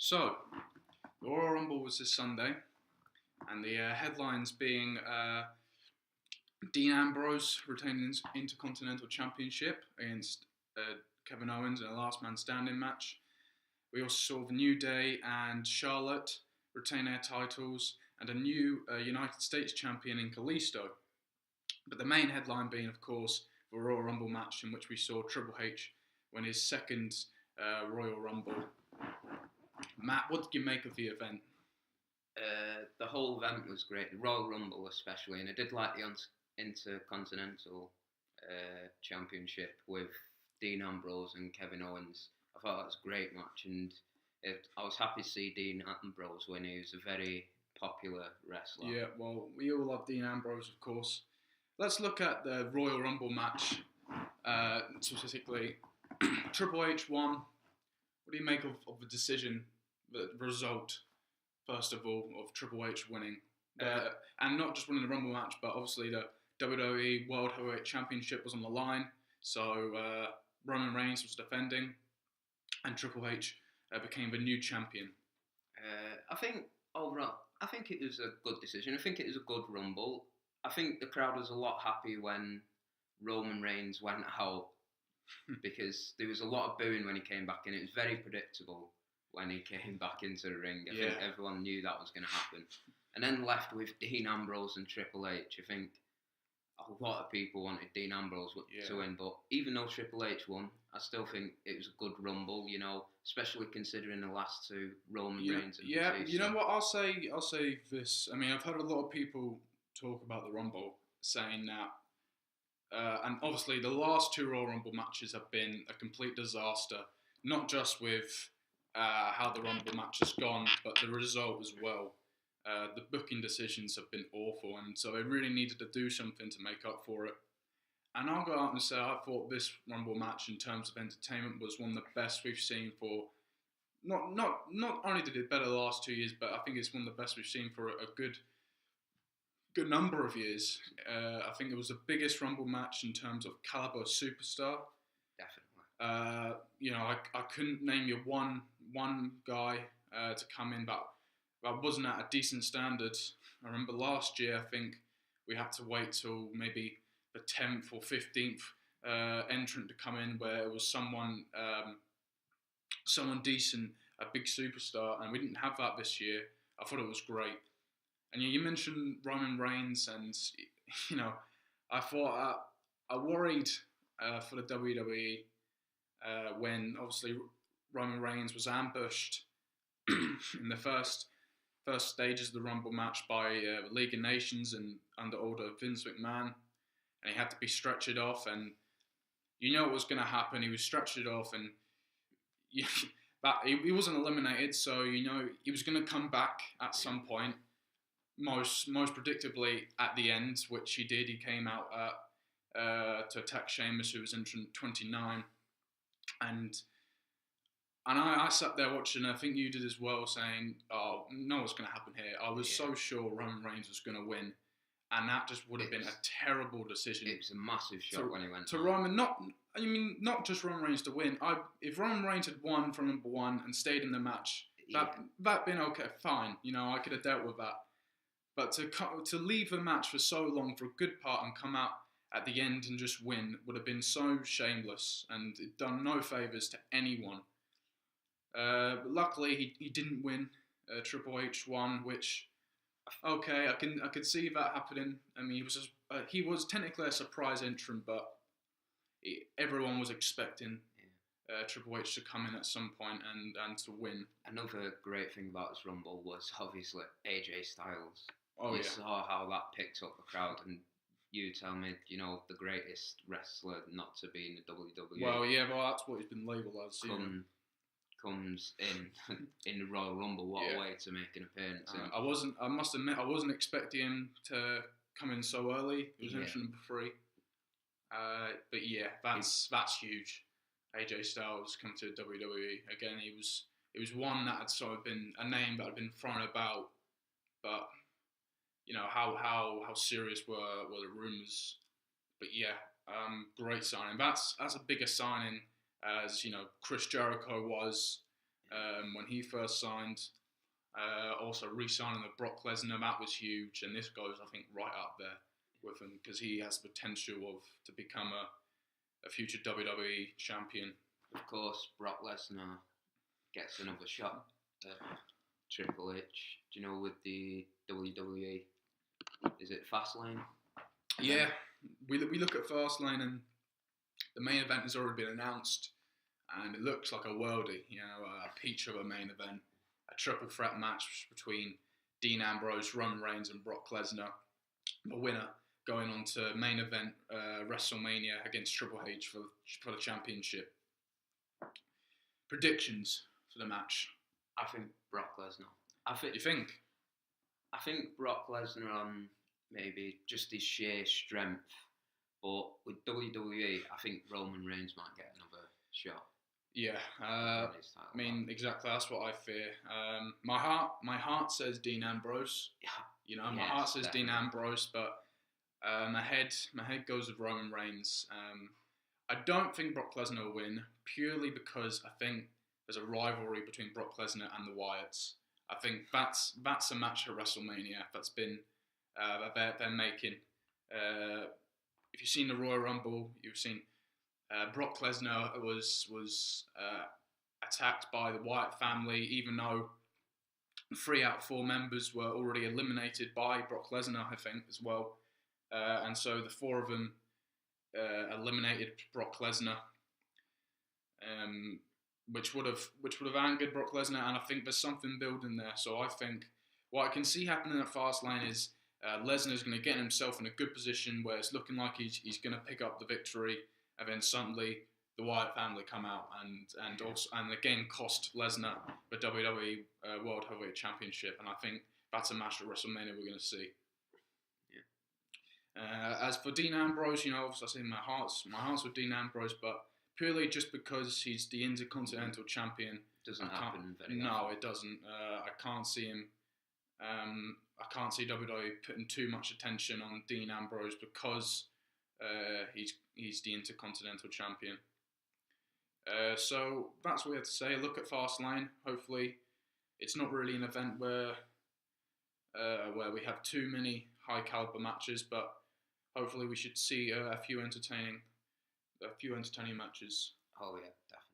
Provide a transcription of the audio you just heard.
So, the Royal Rumble was this Sunday, and the headlines being Dean Ambrose retaining his Intercontinental Championship against Kevin Owens in a last man standing match. We also saw the New Day and Charlotte retain their titles, and a new United States champion in Kalisto. But the main headline being, of course, the Royal Rumble match in which we saw Triple H win his second Royal Rumble. Matt, what did you make of the event? The whole event was great, the Royal Rumble especially, and I did like the Intercontinental Championship with Dean Ambrose and Kevin Owens. I thought that was a great match, and I was happy to see Dean Ambrose win. He was a very popular wrestler. Yeah, well, we all love Dean Ambrose, of course. Let's look at the Royal Rumble match, specifically. Triple H won. What do you make of the decision, the result, first of all, of Triple H winning? And not just winning the Rumble match, but obviously the WWE World Heavyweight Championship was on the line. So Roman Reigns was defending, and Triple H became the new champion. I think overall, I think it was a good decision. I think it was a good Rumble. I think the crowd was a lot happy when Roman Reigns went out because there was a lot of booing when he came back in. It was very predictable when he came back into the ring. I think everyone knew that was going to happen. And then left with Dean Ambrose and Triple H. I think a lot of people wanted Dean Ambrose to win, but even though Triple H won, I still think it was a good Rumble, especially considering the last two, Roman Reigns and Batista. You know what, I'll say this. I mean, I've heard a lot of people talk about the Rumble, saying that and obviously the last two Royal Rumble matches have been a complete disaster, not just with how the Rumble match has gone, but the result as well. The booking decisions have been awful, and so they really needed to do something to make up for it. And I'll go out and say I thought this Rumble match, in terms of entertainment, was one of the best we've seen for. Not only did it better the last 2 years, but I think it's one of the best we've seen for a good number of years. I think it was the biggest Rumble match in terms of caliber of superstar. Definitely. I couldn't name you one guy to come in, but wasn't at a decent standard. I remember last year, I think we had to wait till maybe the 10th or 15th entrant to come in, where it was someone decent, a big superstar, and we didn't have that this year. I thought it was great. And you mentioned Roman Reigns, and I thought I worried for the WWE when obviously Roman Reigns was ambushed in the first stages of the Rumble match by the League of Nations and under order of Vince McMahon, and he had to be stretchered off, and what was going to happen. He was stretchered off, and he wasn't eliminated, so he was going to come back at some point. Most predictably at the end, which he did. He came out to attack Sheamus, who was entrant 29, and I sat there watching. I think you did as well, saying, "Oh, know what's going to happen here." I was so sure Roman Reigns was going to win, and that just would have been a terrible decision. It was a massive shot when he went to Roman. Not just Roman Reigns to win. If Roman Reigns had won from number one and stayed in the match, that'd been okay, fine. I could have dealt with that. But to leave the match for so long, for a good part, and come out at the end and just win would have been so shameless, and it done no favours to anyone. But luckily, he didn't win. Triple H won, which, okay, I could see that happening. I mean, he was technically a surprise entrant, but everyone was expecting Triple H to come in at some point and to win. Another great thing about this Rumble was obviously AJ Styles. You saw how that picked up the crowd, and you tell me, the greatest wrestler not to be in the WWE. Well, that's what he's been labelled as. Comes in the Royal Rumble. What a way to make an appearance! I must admit, I wasn't expecting him to come in so early. He was entrant number 3. But that's huge. AJ Styles come to WWE again. He was one that had sort of been a name that had been thrown about, but how serious were the rumours? But great signing. That's a bigger signing as Chris Jericho was when he first signed. Also, re-signing of Brock Lesnar, that was huge, and this goes, I think, right up there with him because he has potential to become a future WWE champion. Of course, Brock Lesnar gets another shot at Triple H. Do you know, with the WWE, is it Fastlane? Yeah, we look at Fastlane, and the main event has already been announced, and it looks like a worldie, a peach of a main event, a triple threat match between Dean Ambrose, Roman Reigns, and Brock Lesnar. The winner going on to main event WrestleMania against Triple H for the championship. Predictions for the match? I think Brock Lesnar. You think? I think Brock Lesnar on maybe just his sheer strength, but with WWE, I think Roman Reigns might get another shot. Yeah, I mean, exactly. That's what I fear. My heart says Dean Ambrose. My heart says definitely. Dean Ambrose, but my head goes with Roman Reigns. I don't think Brock Lesnar will win purely because I think there's a rivalry between Brock Lesnar and the Wyatts. I think that's a match at WrestleMania that's been they're making. If you've seen the Royal Rumble, you've seen. Brock Lesnar was attacked by the Wyatt family, even though 3 out of 4 members were already eliminated by Brock Lesnar, I think, as well. And so the 4 of them eliminated Brock Lesnar, which would have angered Brock Lesnar. And I think there's something building there. So I think what I can see happening at Fastlane is Lesnar's going to get himself in a good position where it's looking like he's going to pick up the victory. And then suddenly the Wyatt family come out and again cost Lesnar the WWE World Heavyweight Championship. And I think that's a match at WrestleMania we're going to see. Yeah. As for Dean Ambrose, obviously I say my heart's with Dean Ambrose, but purely just because he's the Intercontinental Champion. Doesn't happen very often. No, it doesn't. I can't see him. I can't see WWE putting too much attention on Dean Ambrose because. He's the Intercontinental Champion. So that's what we have to say. Look at Fastlane. Hopefully, it's not really an event where we have too many high caliber matches, but hopefully we should see a few entertaining matches. Oh yeah, definitely.